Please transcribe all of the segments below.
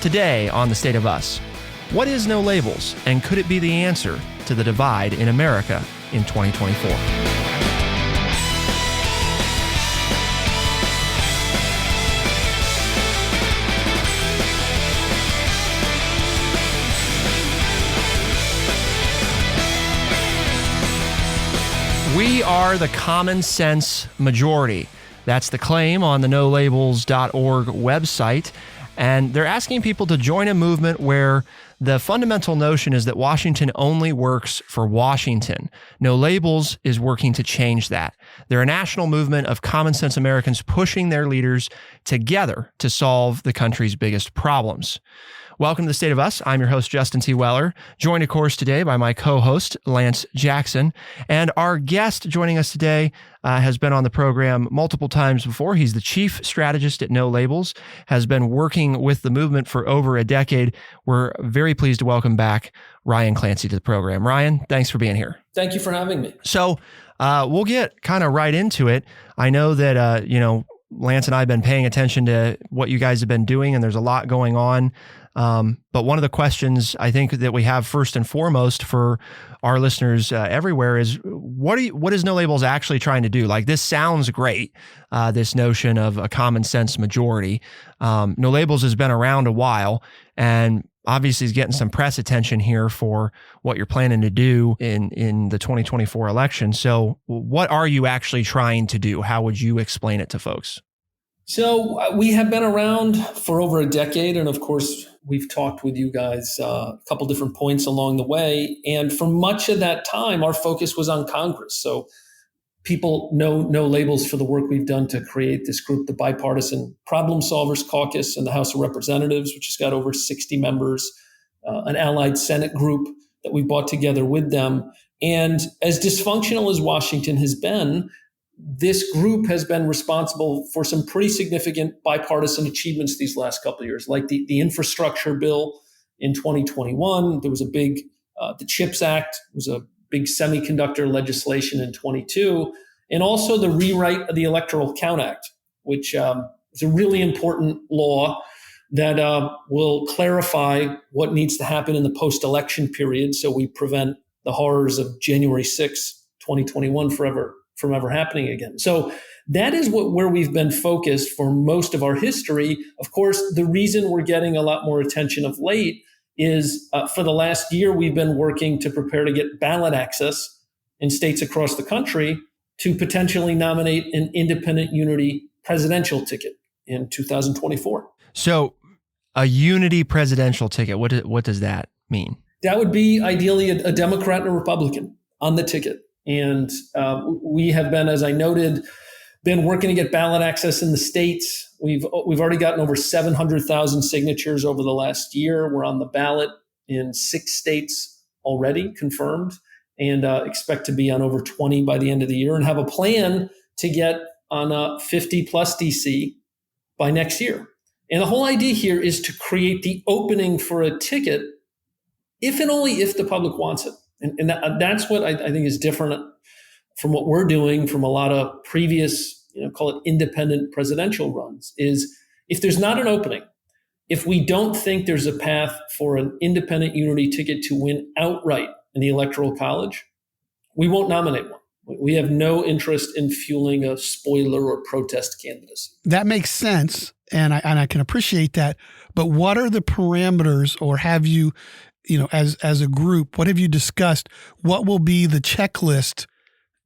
Today on The State of Us, what is no labels, and could it be the answer to the divide in America in 2024? We are the common sense majority. That's the claim on the nolabels.org website. And they're asking people to join a movement where the fundamental notion is that Washington only works for Washington. No Labels is working to change that. They're a national movement of common sense Americans pushing their leaders together to solve the country's biggest problems. Welcome to The State of Us. I'm your host, Justin T. Weller, joined, of course, today by my co-host, Lance Jackson. And our guest joining us today has been on the program multiple times before. He's the chief strategist at No Labels, has been working with the movement for over a decade. We're very pleased to welcome back Ryan Clancy to the program. Ryan, thanks for being here. Thank you for having me. So we'll get kind of right into it. I know that, Lance and I have been paying attention to what you guys have been doing, and there's a lot going on. But one of the questions I think that we have first and foremost for our listeners everywhere is what is No Labels actually trying to do? Like, this sounds great, this notion of a common sense majority. No Labels has been around a while and obviously is getting some press attention here for what you're planning to do in the 2024 election. So what are you actually trying to do? How would you explain it to folks? So we have been around for over a decade. And of course, we've talked with you guys a couple different points along the way. And for much of that time, our focus was on Congress. So people know No Labels for the work we've done to create this group, the Bipartisan Problem Solvers Caucus in the House of Representatives, which has got over 60 members, an allied Senate group that we brought together with them. And as dysfunctional as Washington has been, this group has been responsible for some pretty significant bipartisan achievements these last couple of years, like the infrastructure bill in 2021. There was a big, the CHIPS Act was a big semiconductor legislation in 22, and also the rewrite of the Electoral Count Act, which is a really important law that will clarify what needs to happen in the post-election period so we prevent the horrors of January 6, 2021 from ever happening again. So that is where we've been focused for most of our history. Of course, the reason we're getting a lot more attention of late is for the last year, we've been working to prepare to get ballot access in states across the country to potentially nominate an independent unity presidential ticket in 2024. So a unity presidential ticket, what does that mean? That would be ideally a Democrat and a Republican on the ticket. And we have been, as I noted, been working to get ballot access in the states. We've already gotten over 700,000 signatures over the last year. We're on the ballot in 6 states already confirmed, and expect to be on over 20 by the end of the year, and have a plan to get on 50 plus DC by next year. And the whole idea here is to create the opening for a ticket if and only if the public wants it. And that's what I think is different from what we're doing from a lot of previous, call it independent presidential runs, is if there's not an opening, if we don't think there's a path for an independent unity ticket to win outright in the Electoral College, we won't nominate one. We have no interest in fueling a spoiler or protest candidacy. That makes sense, and I can appreciate that. But what are the parameters, or have you, as a group, what have you discussed? What will be the checklist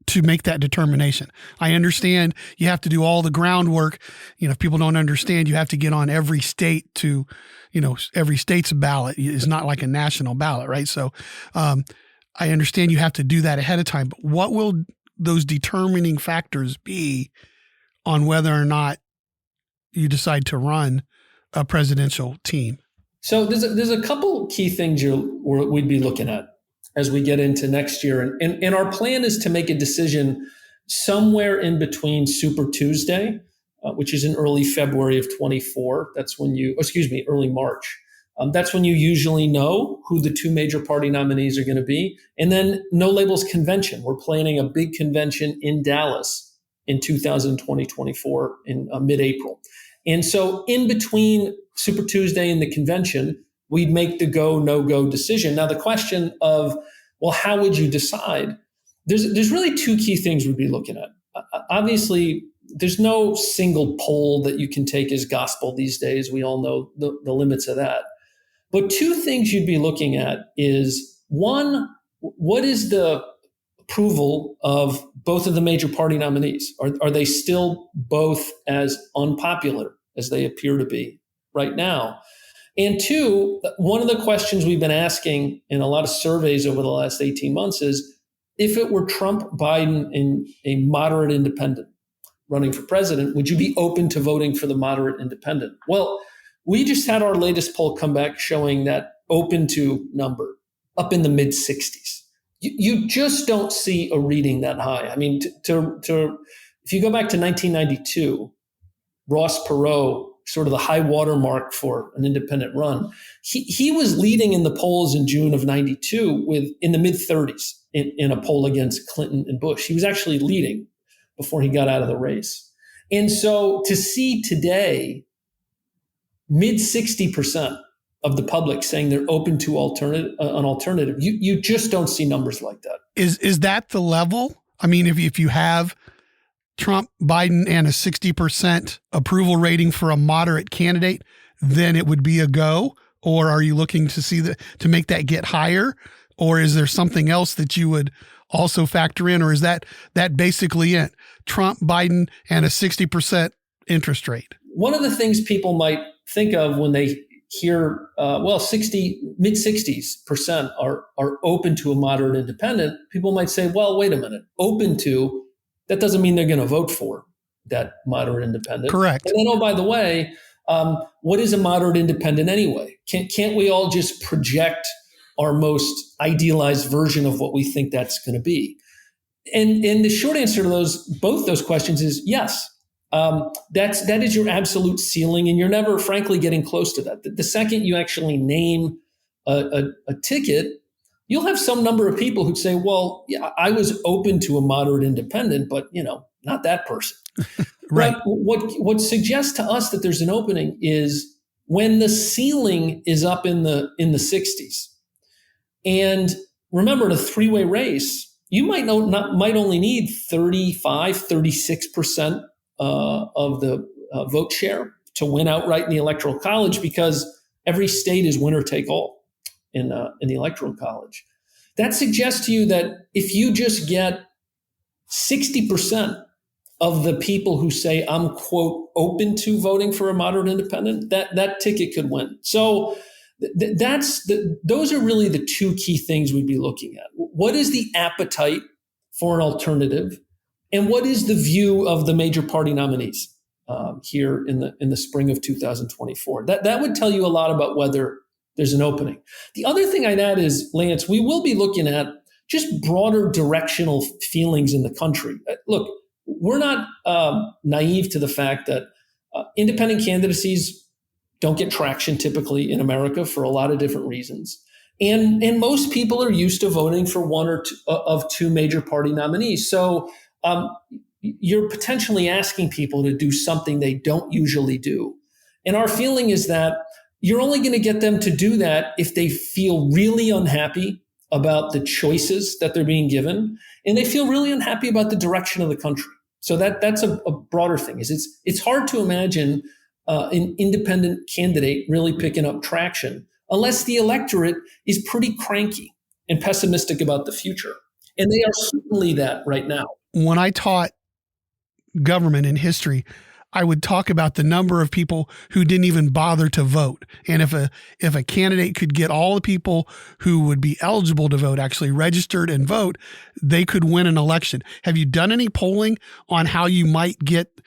to make that determination? I understand you have to do all the groundwork. If people don't understand, you have to get on every state to, every state's ballot is not like a national ballot, right? So I understand you have to do that ahead of time, but what will those determining factors be on whether or not you decide to run a presidential team? So there's a couple key things we'd be looking at as we get into next year. And our plan is to make a decision somewhere in between Super Tuesday, which is in early February of 24. Early March. That's when you usually know who the 2 major party nominees are going to be. And then No Labels convention. We're planning a big convention in Dallas in 2024 in mid-April. And so in between Super Tuesday and the convention, we'd make the go, no go decision. Now, the question of, well, how would you decide? There's really two key things we'd be looking at. Obviously, there's no single poll that you can take as gospel these days. We all know the limits of that. But two things you'd be looking at is, one, what is the approval of both of the major party nominees? Are they still both as unpopular as they appear to be right now? And two, one of the questions we've been asking in a lot of surveys over the last 18 months is, if it were Trump, Biden, and a moderate independent running for president, would you be open to voting for the moderate independent? Well, we just had our latest poll come back showing that open to number up in the mid 60s. You just don't see a reading that high. I mean, if you go back to 1992, Ross Perot, sort of the high watermark for an independent run, he was leading in the polls in June of 92 in the mid 30s in a poll against Clinton and Bush. He was actually leading before he got out of the race. And so to see today, mid 60% of the public saying they're open to an alternative, you just don't see numbers like that. Is that the level? I mean, if you have Trump, Biden, and a 60% approval rating for a moderate candidate, then it would be a go? Or are you looking to make that get higher? Or is there something else that you would also factor in? Or is that basically it? Trump, Biden, and a 60% interest rate. One of the things people might think of when they hear, mid 60% are open to a moderate independent, people might say, well, wait a minute, open to, that doesn't mean they're going to vote for that moderate independent. Correct. And then, oh, by the way, what is a moderate independent anyway? Can't we all just project our most idealized version of what we think that's going to be? And the short answer to both those questions is yes. That is your absolute ceiling, and you're never, frankly, getting close to that. The second you actually name a ticket, you'll have some number of people who say, well, yeah, I was open to a moderate independent, but not that person. Right. But what suggests to us that there's an opening is when the ceiling is up in the 60s. And remember, in a three-way race, you might only need 35, 36% of the vote share to win outright in the Electoral College, because every state is winner take all in the Electoral College. That suggests to you that if you just get 60% of the people who say I'm, quote, open to voting for a moderate independent, that ticket could win. So those are really the two key things we'd be looking at. What is the appetite for an alternative, and what is the view of the major party nominees here in the spring of 2024? That would tell you a lot about whether there's an opening. The other thing I'd add is, Lance, we will be looking at just broader directional feelings in the country. Look, we're not naive to the fact that independent candidacies don't get traction typically in America for a lot of different reasons. And most people are used to voting for one or two of two major party nominees. So you're potentially asking people to do something they don't usually do. And our feeling is that you're only going to get them to do that if they feel really unhappy about the choices that they're being given, and they feel really unhappy about the direction of the country. So that's a broader thing. It's hard to imagine an independent candidate really picking up traction unless the electorate is pretty cranky and pessimistic about the future. And they are certainly that right now. When I taught government and history, I would talk about the number of people who didn't even bother to vote. And if a candidate could get all the people who would be eligible to vote actually registered and vote, they could win an election. Have you done any polling on how you might get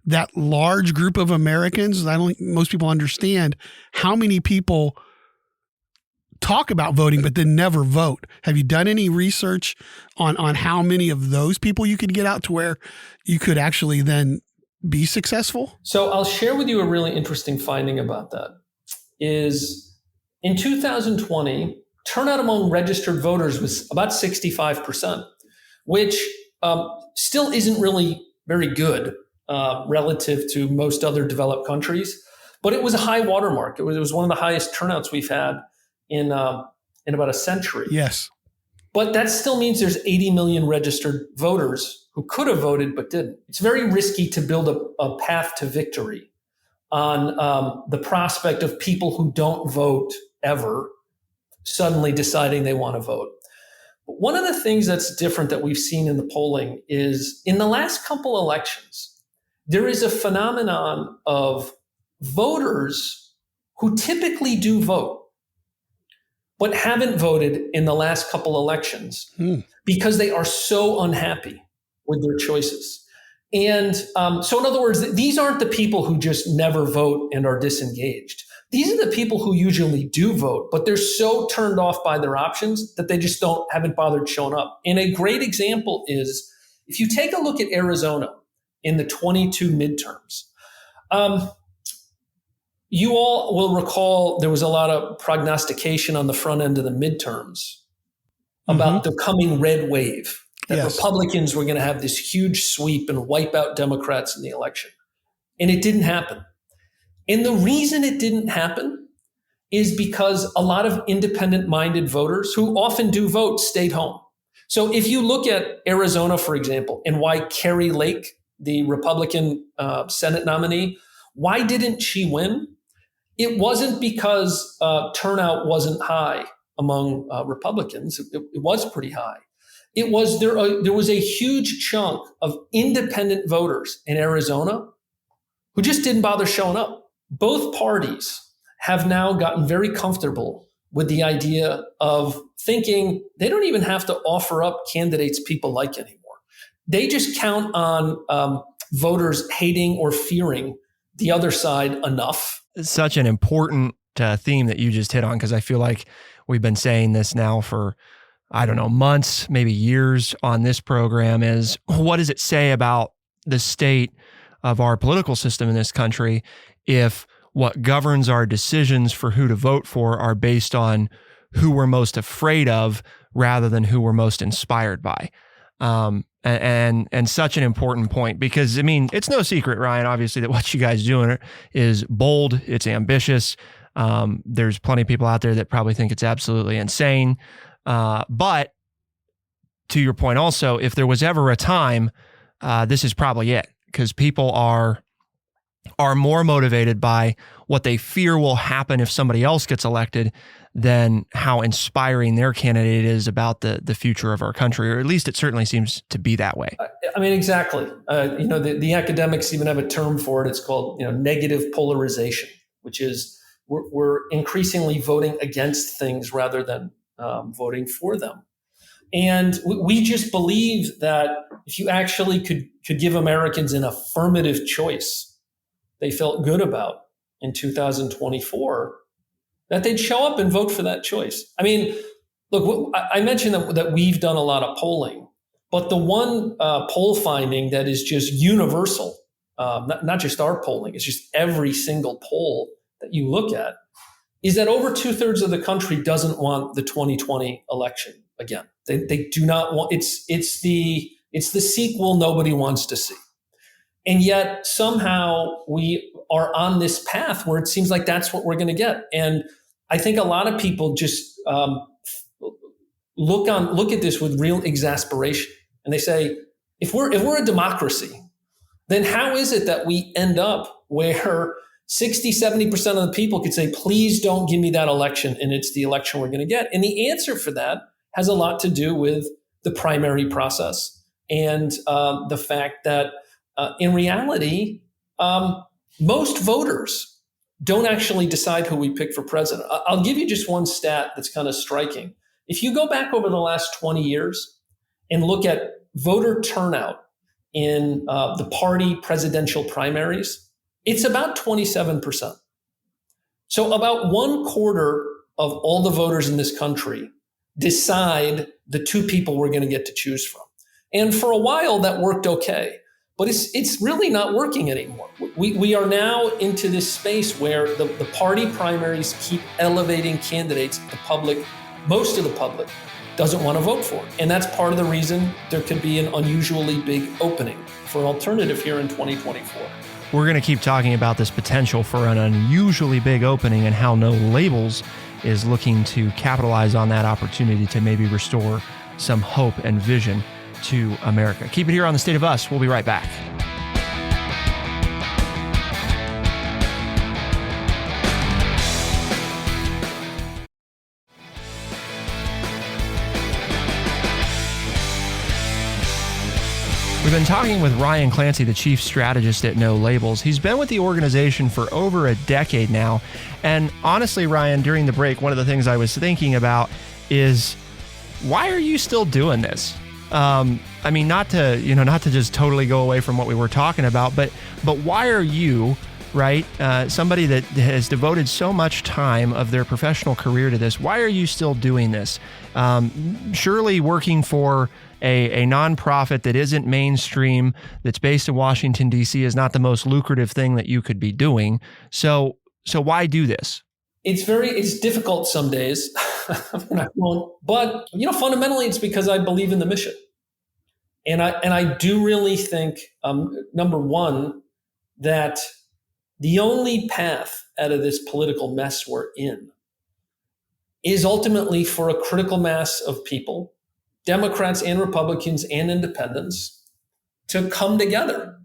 that large group of Americans? I don't think most people understand how many people talk about voting but then never vote. Have you done any research on how many of those people you could get out to where you could actually then be successful? So I'll share with you a really interesting finding about that. Is in 2020, turnout among registered voters was about 65%, which still isn't really very good relative to most other developed countries. But it was a high watermark. It was one of the highest turnouts we've had in about a century. Yes. But that still means there's 80 million registered voters who could have voted but didn't. It's very risky to build a path to victory on the prospect of people who don't vote ever suddenly deciding they want to vote. But one of the things that's different that we've seen in the polling is in the last couple elections, there is a phenomenon of voters who typically do vote, but haven't voted in the last couple elections because they are so unhappy with their choices. And so in other words, these aren't the people who just never vote and are disengaged. These are the people who usually do vote, but they're so turned off by their options that they just haven't bothered showing up. And a great example is if you take a look at Arizona in the 22 midterms, you all will recall there was a lot of prognostication on the front end of the midterms about the coming red wave, that Republicans were going to have this huge sweep and wipe out Democrats in the election. And it didn't happen. And the reason it didn't happen is because a lot of independent-minded voters who often do vote stayed home. So if you look at Arizona, for example, and why Carrie Lake, the Republican Senate nominee, why didn't she win? It wasn't because turnout wasn't high among Republicans. It was pretty high. It was there was a huge chunk of independent voters in Arizona who just didn't bother showing up. Both parties have now gotten very comfortable with the idea of thinking they don't even have to offer up candidates people like anymore. They just count on voters hating or fearing the other side enough. It's such an important theme that you just hit on, because I feel like we've been saying this now for, I don't know, months, maybe years on this program, is what does it say about the state of our political system in this country if what governs our decisions for who to vote for are based on who we're most afraid of rather than who we're most inspired by? And such an important point, because I mean, it's no secret, Ryan, obviously, that what you guys doing is bold, it's ambitious. There's plenty of people out there that probably think it's absolutely insane. But to your point also, if there was ever a time, this is probably it, because people are more motivated by what they fear will happen if somebody else gets elected than how inspiring their candidate is about the future of our country, or at least it certainly seems to be that way. I mean, exactly. The academics even have a term for it. It's called, negative polarization, which is we're increasingly voting against things rather than voting for them. And we just believe that if you actually could give Americans an affirmative choice they felt good about in 2024, that they'd show up and vote for that choice. I mean, look, I mentioned that we've done a lot of polling, but the one poll finding that is just universal, not just our polling, it's just every single poll that you look at, is that over 2/3 of the country doesn't want the 2020 election again. They do not want, it's the sequel nobody wants to see. And yet somehow we are on this path where it seems like that's what we're going to get. And I think a lot of people just look at this with real exasperation, and they say, if we're a democracy, then how is it that we end up where 60-70% of the people could say, please don't give me that election, and it's the election we're going to get? And the answer for that has a lot to do with the primary process and the fact that in reality, most voters don't actually decide who we pick for president. I'll give you just one stat that's kind of striking. If you go back over the last 20 years and look at voter turnout in the party presidential primaries, it's about 27%. So about 1/4 of all the voters in this country decide the two people we're going to get to choose from. And for a while that worked okay. But it's really not working anymore. We are now into this space where the party primaries keep elevating candidates. Most of the public doesn't want to vote for it. And that's part of the reason there could be an unusually big opening for an alternative here in 2024. We're going to keep talking about this potential for an unusually big opening and how No Labels is looking to capitalize on that opportunity to maybe restore some hope and vision to America. Keep it here on The State of Us. We'll be right back. We've been talking with Ryan Clancy, the chief strategist at No Labels. He's been with the organization for over a decade now. And honestly, Ryan, during the break, one of the things I was thinking about is, why are you still doing this? I mean, not to just totally go away from what we were talking about, but why are you, right? Somebody that has devoted so much time of their professional career to this. Why are you still doing this? Surely working for a nonprofit that isn't mainstream, that's based in Washington, D.C. is not the most lucrative thing that you could be doing. So why do this? It's difficult some days, but fundamentally it's because I believe in the mission. And I do really think, number one, that the only path out of this political mess we're in is ultimately for a critical mass of people, Democrats and Republicans and independents, to come together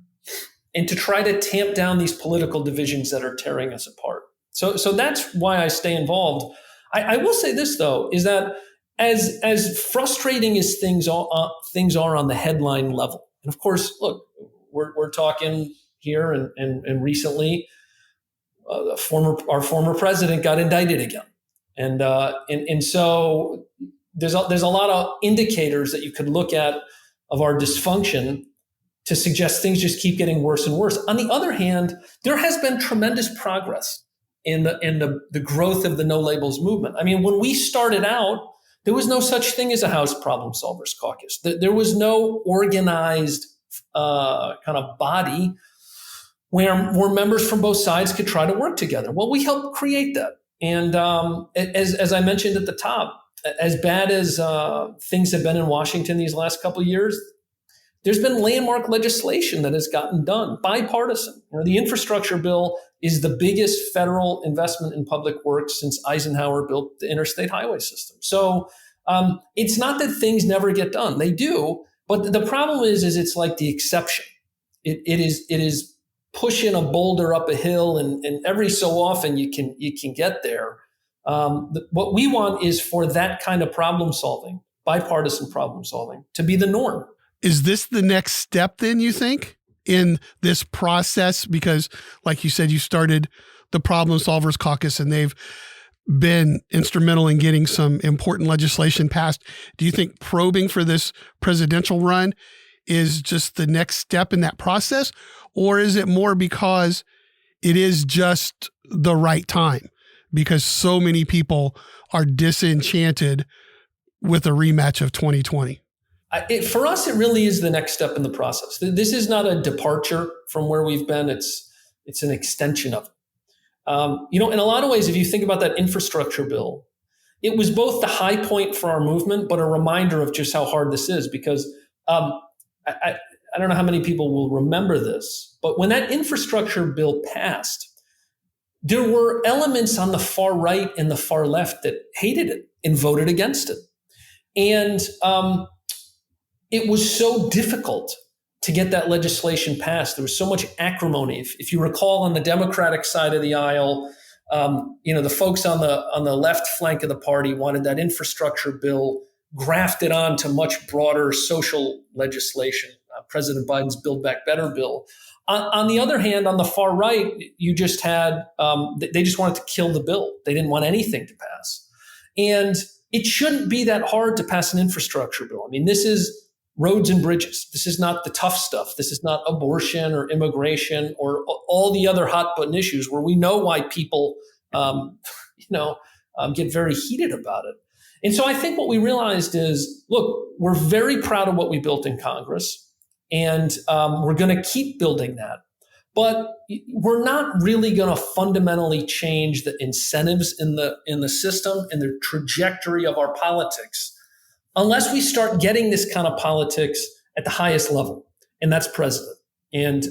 and to try to tamp down these political divisions that are tearing us apart. So that's why I stay involved. I will say this, though, is that as frustrating as things are on the headline level, and of course, look, we're talking here and recently, our former president got indicted again, and so there's a lot of indicators that you could look at of our dysfunction to suggest things just keep getting worse and worse. On the other hand, there has been tremendous progress in the growth of the No Labels movement. I mean, when we started out, there was no such thing as a House Problem Solvers Caucus. There was no organized kind of body where members from both sides could try to work together. Well, we helped create that. And as I mentioned at the top, as bad as things have been in Washington these last couple of years, there's been landmark legislation that has gotten done, bipartisan. The infrastructure bill is the biggest federal investment in public works since Eisenhower built the interstate highway system. So it's not that things never get done; they do. But the problem is it's like the exception. It is pushing a boulder up a hill, and every so often you can get there. What we want is for that kind of problem solving, bipartisan problem solving, to be the norm. Is this the next step then, you think, in this process? Because like you said, you started the Problem Solvers Caucus and they've been instrumental in getting some important legislation passed. Do you think probing for this presidential run is just the next step in that process? Or is it more because it is just the right time? Because so many people are disenchanted with a rematch of 2020. For us, it really is the next step in the process. This is not a departure from where we've been. It's an extension of it. In a lot of ways, if you think about that infrastructure bill, it was both the high point for our movement, but a reminder of just how hard this is. Because I don't know how many people will remember this, but when that infrastructure bill passed, there were elements on the far right and the far left that hated it and voted against it. And it was so difficult to get that legislation passed. There was so much acrimony. If you recall, on the Democratic side of the aisle, the folks on the left flank of the party wanted that infrastructure bill grafted onto much broader social legislation, President Biden's Build Back Better bill. On the other hand, on the far right, you just had, they just wanted to kill the bill. They didn't want anything to pass. And it shouldn't be that hard to pass an infrastructure bill. I mean, this is roads and bridges. This is not the tough stuff. This is not abortion or immigration or all the other hot button issues where we know why people, get very heated about it. And so I think what we realized is, look, we're very proud of what we built in Congress, and we're going to keep building that. But we're not really going to fundamentally change the incentives in the system and the trajectory of our politics unless we start getting this kind of politics at the highest level, and that's president. And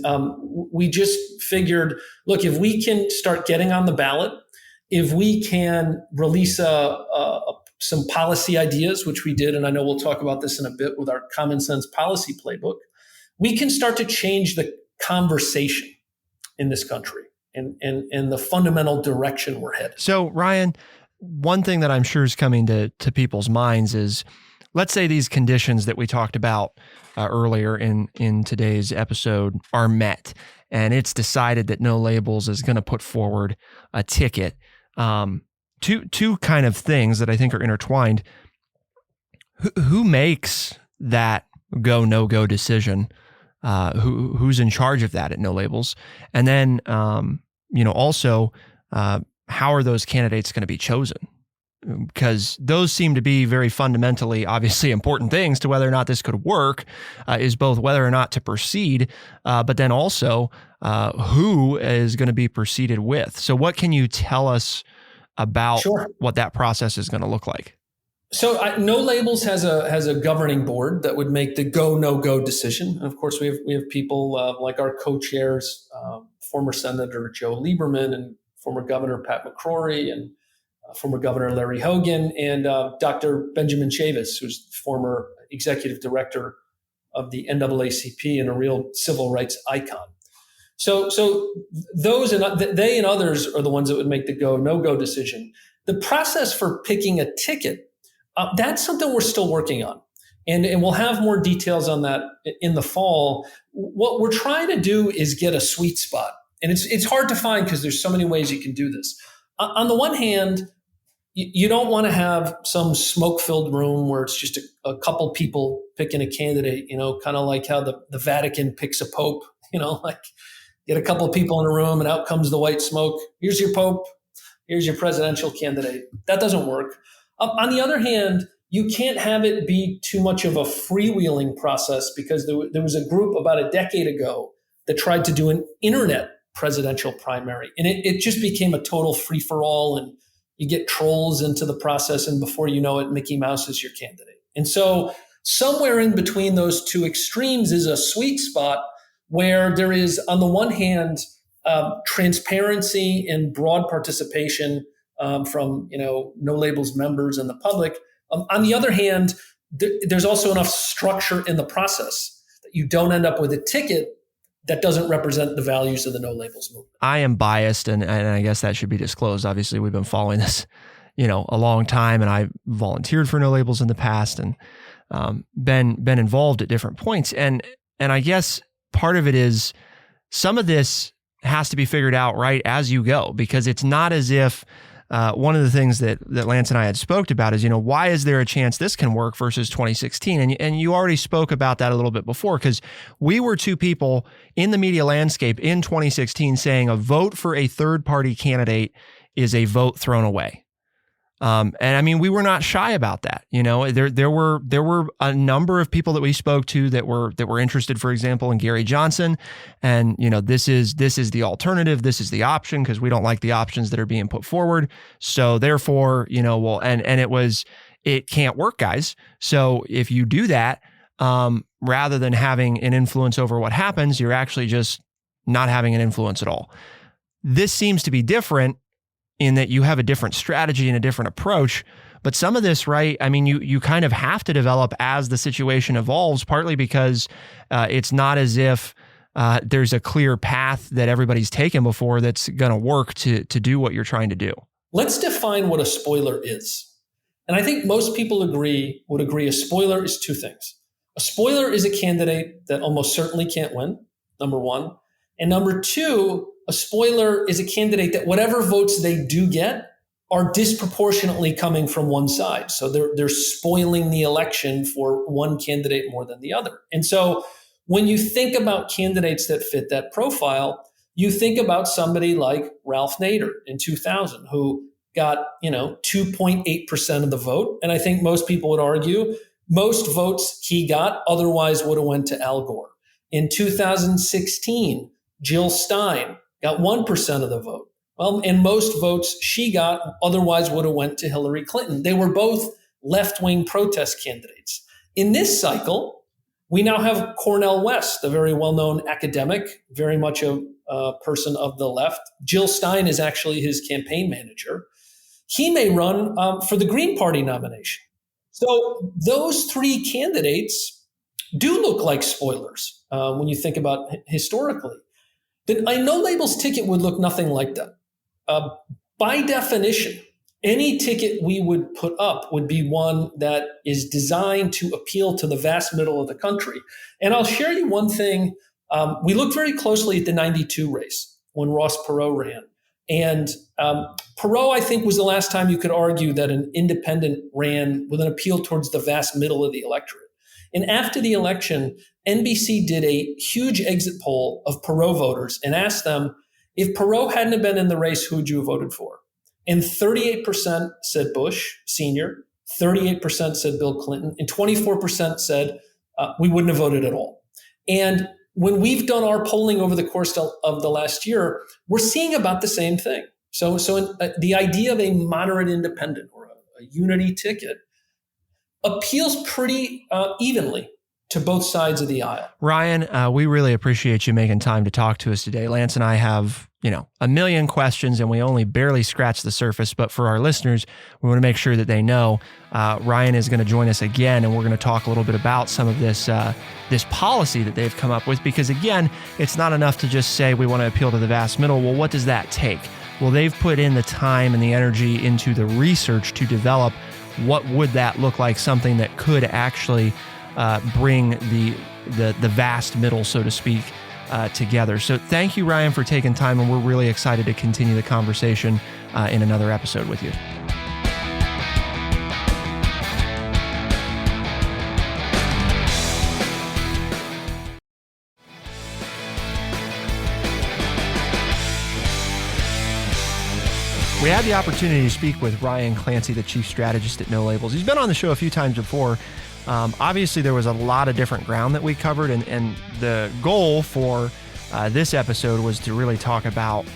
we just figured, look, if we can start getting on the ballot, if we can release some policy ideas, which we did, and I know we'll talk about this in a bit with our common sense policy playbook, we can start to change the conversation in this country and the fundamental direction we're headed. So, Ryan, one thing that I'm sure is coming to people's minds is, let's say these conditions that we talked about earlier in today's episode are met, and it's decided that No Labels is going to put forward a ticket. Two kind of things that I think are intertwined. Who makes that go, no go decision? Who's in charge of that at No Labels? And then, also, how are those candidates going to be chosen? Because those seem to be very fundamentally, obviously important things to whether or not this could work, is both whether or not to proceed, but then also who is going to be proceeded with. So what can you tell us about what that process is going to look like? So No Labels has a governing board that would make the go, no go decision. And of course, we have people like our co-chairs, former Senator Joe Lieberman and former Governor Pat McCrory and former Governor Larry Hogan, and Dr. Benjamin Chavis, who's former executive director of the NAACP and a real civil rights icon. So those they and others are the ones that would make the go, no go decision. The process for picking a ticket, that's something we're still working on. And we'll have more details on that in the fall. What we're trying to do is get a sweet spot. And it's hard to find because there's so many ways you can do this. On the one hand, you don't want to have some smoke-filled room where it's just a couple people picking a candidate, kind of like how the Vatican picks a pope, like get a couple of people in a room and out comes the white smoke. Here's your pope. Here's your presidential candidate. That doesn't work. On the other hand, you can't have it be too much of a freewheeling process, because there was a group about a decade ago that tried to do an internet presidential primary. And it just became a total free-for-all, and you get trolls into the process, and before you know it, Mickey Mouse is your candidate. And so somewhere in between those two extremes is a sweet spot where there is, on the one hand, transparency and broad participation from No Labels members and the public. On the other hand, there's also enough structure in the process that you don't end up with a ticket that doesn't represent the values of the No Labels movement. I am biased, and I guess that should be disclosed. Obviously, we've been following this, a long time, and I volunteered for No Labels in the past, and been involved at different points. And I guess part of it is some of this has to be figured out right as you go, because it's not as if one of the things that Lance and I had spoke about is, why is there a chance this can work versus 2016? And you already spoke about that a little bit before, because we were two people in the media landscape in 2016 saying a vote for a third party candidate is a vote thrown away. And I mean, we were not shy about that. There were a number of people that we spoke to that were interested, for example, in Gary Johnson. And, this is the alternative. This is the option, because we don't like the options that are being put forward. So therefore, it can't work, guys. So if you do that, rather than having an influence over what happens, you're actually just not having an influence at all. This seems to be different in that you have a different strategy and a different approach. But some of this, right, I mean, you kind of have to develop as the situation evolves, partly because it's not as if there's a clear path that everybody's taken before that's going to work to do what you're trying to do. Let's define what a spoiler is. And I think most people would agree a spoiler is two things. A spoiler is a candidate that almost certainly can't win, number one. And number two, a spoiler is a candidate that whatever votes they do get are disproportionately coming from one side. So they're spoiling the election for one candidate more than the other. And so when you think about candidates that fit that profile, you think about somebody like Ralph Nader in 2000, who got 2.8% of the vote. And I think most people would argue most votes he got otherwise would have went to Al Gore. In 2016, Jill Stein got 1% of the vote. Well, and most votes she got otherwise would have went to Hillary Clinton. They were both left-wing protest candidates. In this cycle, we now have Cornel West, a very well-known academic, very much a person of the left. Jill Stein is actually his campaign manager. He may run for the Green Party nomination. So those three candidates do look like spoilers when you think about historically. A no-labels ticket would look nothing like that. By definition, any ticket we would put up would be one that is designed to appeal to the vast middle of the country. And I'll share you one thing. We looked very closely at the 92 race when Ross Perot ran. And Perot, I think, was the last time you could argue that an independent ran with an appeal towards the vast middle of the electorate. And after the election, NBC did a huge exit poll of Perot voters and asked them, if Perot hadn't have been in the race, who would you have voted for? And 38% said Bush Sr., 38% said Bill Clinton, and 24% said we wouldn't have voted at all. And when we've done our polling over the course of the last year, we're seeing about the same thing. So the idea of a moderate independent or a unity ticket appeals pretty evenly to both sides of the aisle. Ryan, we really appreciate you making time to talk to us today. Lance and I have, a million questions and we only barely scratched the surface, but for our listeners, we want to make sure that they know Ryan is going to join us again, and we're going to talk a little bit about some of this policy that they've come up with, because again, it's not enough to just say we want to appeal to the vast middle. Well, what does that take? Well, they've put in the time and the energy into the research to develop what would that look like, something that could actually bring the vast middle, so to speak, together. So thank you, Ryan, for taking time, and we're really excited to continue the conversation in another episode with you. We had the opportunity to speak with Ryan Clancy, the chief strategist at No Labels. He's been on the show a few times before. Obviously, there was a lot of different ground that we covered, and the goal for this episode was to really talk about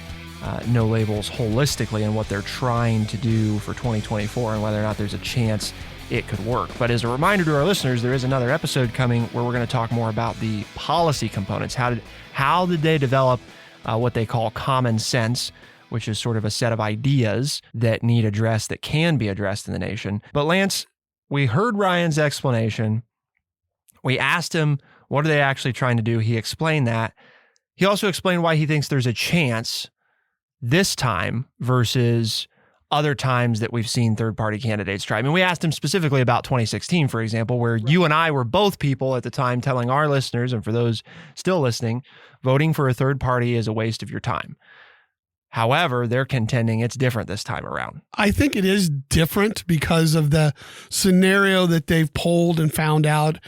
No Labels holistically and what they're trying to do for 2024 and whether or not there's a chance it could work. But as a reminder to our listeners, there is another episode coming where we're going to talk more about the policy components. How did they develop what they call common sense, which is sort of a set of ideas that need addressed, that can be addressed in the nation. But Lance, we heard Ryan's explanation. We asked him, what are they actually trying to do? He explained that. He also explained why he thinks there's a chance this time versus other times that we've seen third-party candidates try. I mean, we asked him specifically about 2016, for example, where you and I were both people at the time telling our listeners, and for those still listening, voting for a third party is a waste of your time. However, they're contending it's different this time around. I think it is different because of the scenario that they've polled and found out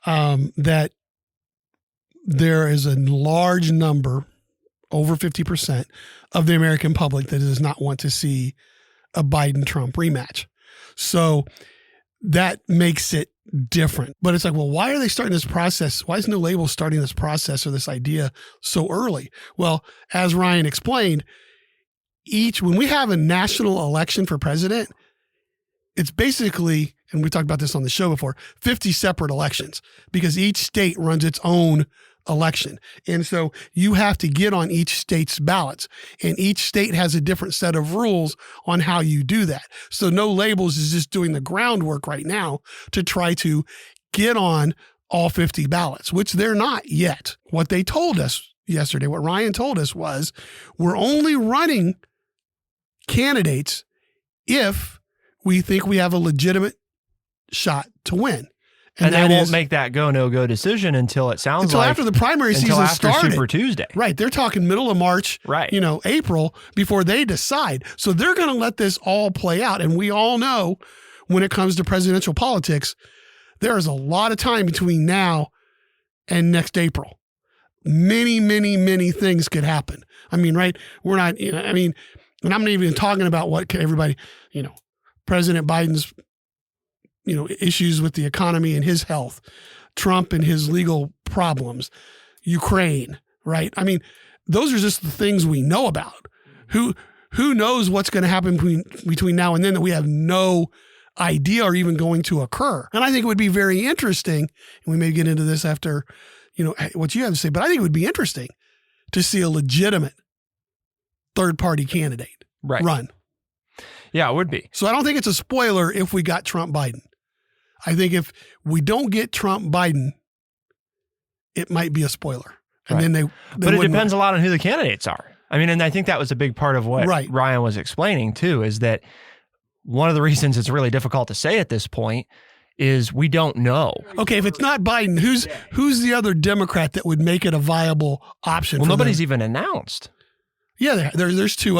that there is a large number, over 50% of the American public that does not want to see a Biden-Trump rematch. So that makes it different. But it's like, well, why are they starting this process? Why is No Label starting this process or this idea so early? Well, as Ryan explained, when we have a national election for president, it's basically, and we talked about this on the show before, 50 separate elections because each state runs its own election. And so you have to get on each state's ballots, and each state has a different set of rules on how you do that. So No Labels is just doing the groundwork right now to try to get on all 50 ballots, which they're not yet. What they told us yesterday, what Ryan told us was, we're only running candidates if we think we have a legitimate shot to win. And they won't make that go, no-go decision until it sounds until like after the primary season after started. Super Tuesday. Right. They're talking middle of March, right. April before they decide. So they're going to let this all play out. And we all know when it comes to presidential politics, there is a lot of time between now and next April. Many, many, many things could happen. I mean, right. We're not, and I'm not even talking about what everybody, President Biden's, issues with the economy and his health, Trump and his legal problems, Ukraine, right? I mean, those are just the things we know about. Who knows what's going to happen between now and then that we have no idea are even going to occur. And I think it would be very interesting, and we may get into this after, what you have to say, but I think it would be interesting to see a legitimate third-party candidate run. Yeah, it would be. So I don't think it's a spoiler if we got Trump-Biden. I think if we don't get Trump-Biden, it might be a spoiler. And then but it depends a lot on who the candidates are. I mean, and I think that was a big part of what Ryan was explaining too, is that one of the reasons it's really difficult to say at this point is we don't know. Okay, if it's not Biden, who's the other Democrat that would make it a viable option? Well, nobody's even announced. Yeah, there's two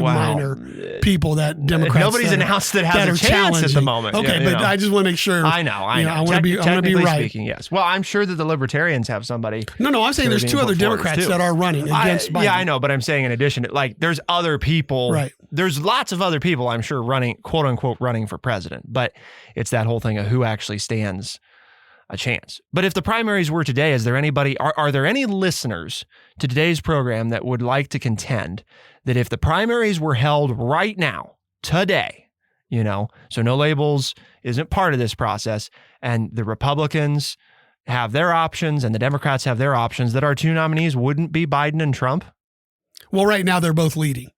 minor people that Democrats. Nobody's announced that has a chance at the moment. Okay, but I just want to make sure. I know. I want to be right. Speaking, yes. Well, I'm sure that the Libertarians have somebody. No, I'm saying there's two other Democrats that are running against Biden. Yeah, I know, but I'm saying in addition, there's other people. Right. There's lots of other people, I'm sure, running, quote unquote, running for president. But it's that whole thing of who actually stands a chance. But if the primaries were today, are there any listeners to today's program that would like to contend that if the primaries were held right now, today, so No Labels isn't part of this process, and the Republicans have their options and the Democrats have their options, that our two nominees wouldn't be Biden and Trump? Well, right now they're both leading.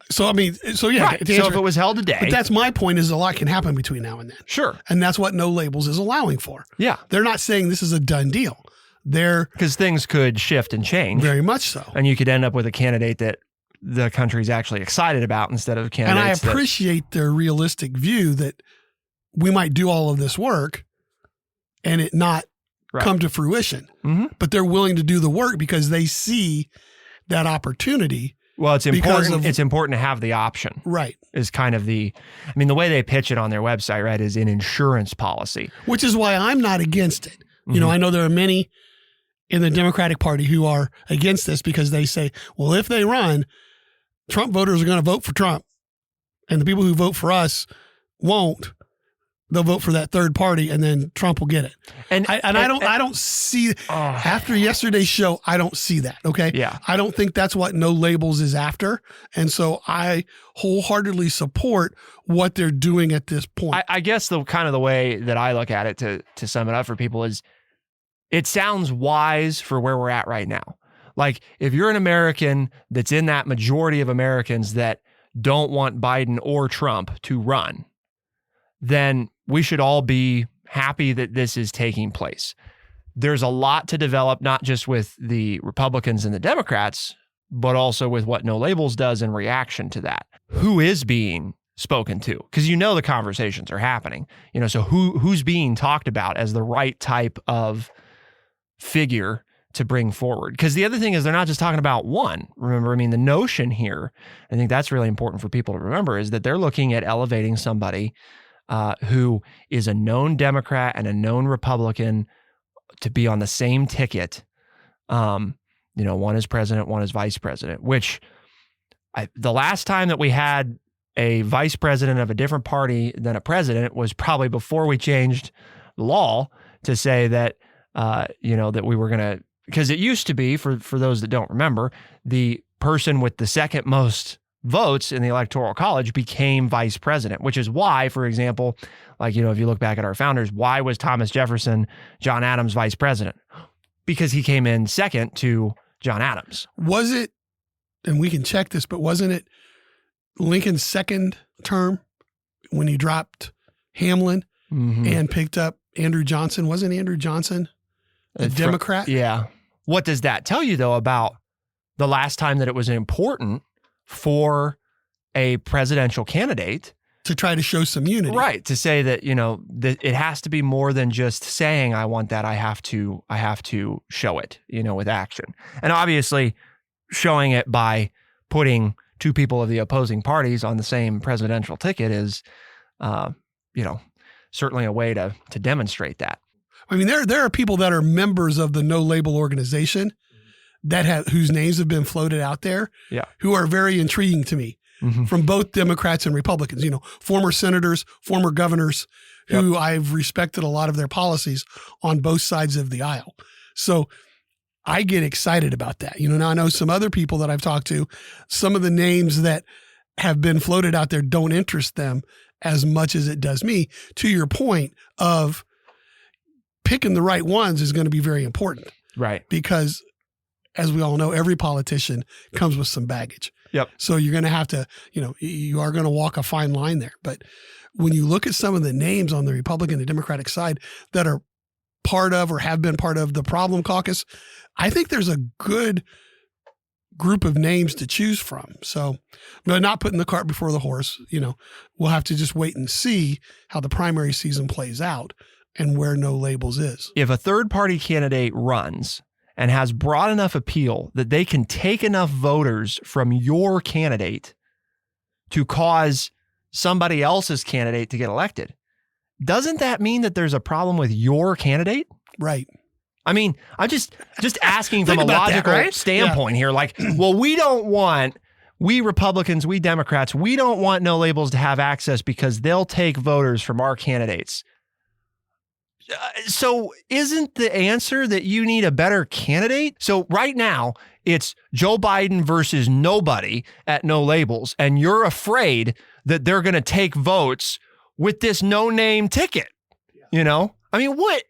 So, I mean, so yeah. Right. So if it was held today. But that's my point, is a lot can happen between now and then. Sure. And that's what No Labels is allowing for. Yeah. They're not saying this is a done deal. Because things could shift and change. Very much so. And you could end up with a candidate that the country's actually excited about instead of candidates. And I appreciate their realistic view that we might do all of this work and it not come to fruition. Mm-hmm. But they're willing to do the work because they see that opportunity. Well, it's important. It's important to have the option. Right. Is kind of the way they pitch it on their website, right, is an insurance policy. Which is why I'm not against it. Mm-hmm. I know there are many in the Democratic Party who are against this because they say, well, if they run, Trump voters are going to vote for Trump. And the people who vote for us won't. They'll vote for that third party, and then Trump will get it. And I don't see after yesterday's show. I don't see that. Okay. Yeah. I don't think that's what No Labels is after, and so I wholeheartedly support what they're doing at this point. I guess the kind of the way that I look at it to sum it up for people is, it sounds wise for where we're at right now. Like if you're an American that's in that majority of Americans that don't want Biden or Trump to run, then we should all be happy that this is taking place. There's a lot to develop, not just with the Republicans and the Democrats, but also with what No Labels does in reaction to that. Who is being spoken to? Because the conversations are happening. So who's being talked about as the right type of figure to bring forward? Because the other thing is, they're not just talking about one. Remember, the notion here, I think that's really important for people to remember, is that they're looking at elevating somebody who is a known Democrat and a known Republican to be on the same ticket. One is president, one is vice president, which the last time that we had a vice president of a different party than a president was probably before we changed the law to say that, that we were going to, because it used to be, for those that don't remember, the person with the second most votes in the Electoral College became vice president, which is why, for example, if you look back at our founders, why was Thomas Jefferson, John Adams vice president? Because he came in second to John Adams. Was it, and we can check this, but wasn't it Lincoln's second term when he dropped Hamlin and picked up Andrew Johnson? Wasn't Andrew Johnson a Democrat? Yeah. What does that tell you, though, about the last time that it was important for a presidential candidate to try to show some unity? Right. To say that, that it has to be more than just saying, I want that. I have to show it, with action. And obviously showing it by putting two people of the opposing parties on the same presidential ticket is, certainly a way to demonstrate that. There are people that are members of the No Label organization that whose names have been floated out there, who are very intriguing to me, from both Democrats and Republicans. Former senators, former governors, who I've respected a lot of their policies on both sides of the aisle. So I get excited about that. Now I know some other people that I've talked to, some of the names that have been floated out there don't interest them as much as it does me. To your point of picking the right ones is going to be very important. Right. Because as we all know, every politician comes with some baggage. Yep. So you're going to have to, you are going to walk a fine line there. But when you look at some of the names on the Republican and Democratic side that are part of or have been part of the problem caucus, I think there's a good group of names to choose from. So not putting the cart before the horse, we'll have to just wait and see how the primary season plays out and where No Labels is. If a third party candidate runs and has broad enough appeal that they can take enough voters from your candidate to cause somebody else's candidate to get elected, doesn't that mean that there's a problem with your candidate? Right. I mean, I'm just asking from a logical standpoint here. Like, well, we Republicans, we Democrats, we don't want No Labels to have access because they'll take voters from our candidates. So isn't the answer that you need a better candidate? So right now it's Joe Biden versus nobody at No Labels. And you're afraid that they're going to take votes with this no-name ticket. I mean, what?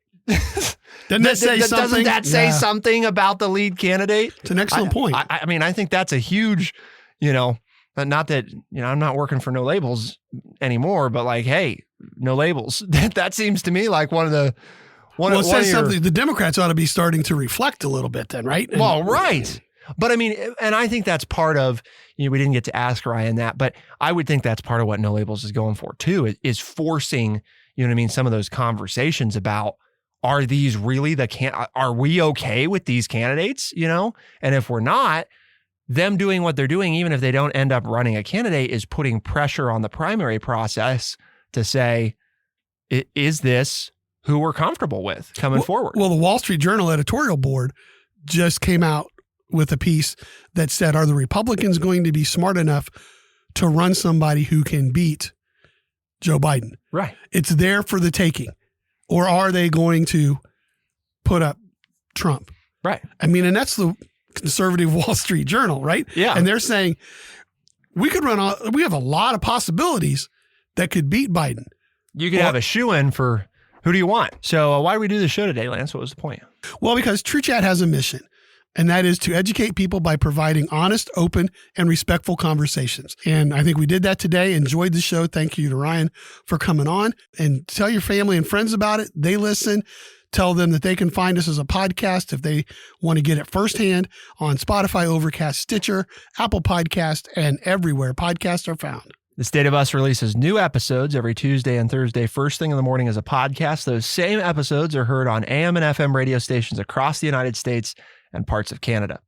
Doesn't that say something about the lead candidate? It's an excellent point. I mean, I think that's a huge, not that, I'm not working for No Labels anymore, but like, hey, No Labels. That seems to me like one of the, it says something the Democrats ought to be starting to reflect a little bit then, right? Well, right. But I mean, and I think that's part of, we didn't get to ask Ryan that, but I would think that's part of what No Labels is going for too, is forcing, some of those conversations about, are these really are we okay with these candidates, And if we're not, them doing what they're doing, even if they don't end up running a candidate, is putting pressure on the primary process to say, is this who we're comfortable with coming forward? Well, the Wall Street Journal editorial board just came out with a piece that said, are the Republicans going to be smart enough to run somebody who can beat Joe Biden? Right. It's there for the taking. Or are they going to put up Trump? Right. I mean, and that's the conservative Wall Street Journal, right? Yeah. And they're saying we have a lot of possibilities that could beat Biden. You could have a shoo-in for who do you want? So why do we do the show today, Lance? What was the point? Well, because True Chat has a mission, and that is to educate people by providing honest, open, and respectful conversations. And I think we did that today. Enjoyed the show. Thank you to Ryan for coming on. And tell your family and friends about it. They listen. Tell them that they can find us as a podcast if they want to get it firsthand on Spotify, Overcast, Stitcher, Apple Podcast, and everywhere podcasts are found. The State of Us releases new episodes every Tuesday and Thursday, first thing in the morning as a podcast. Those same episodes are heard on AM and FM radio stations across the United States and parts of Canada.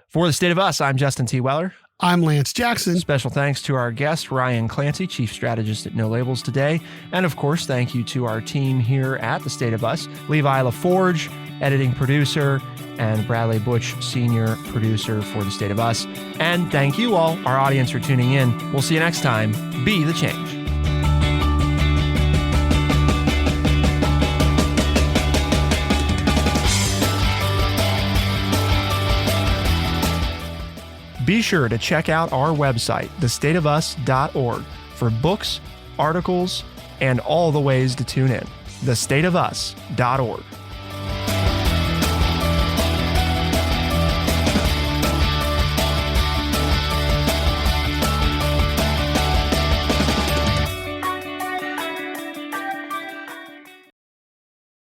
For The State of Us, I'm Justin T. Weller. I'm Lance Jackson. Special thanks to our guest, Ryan Clancy, Chief Strategist at No Labels today. And of course, thank you to our team here at The State of Us, Levi LaForge, editing producer, and Bradley Butch, senior producer for The State of Us. And thank you all, our audience, for tuning in. We'll see you next time. Be the change. Be sure to check out our website, thestateofus.org, for books, articles, and all the ways to tune in. thestateofus.org.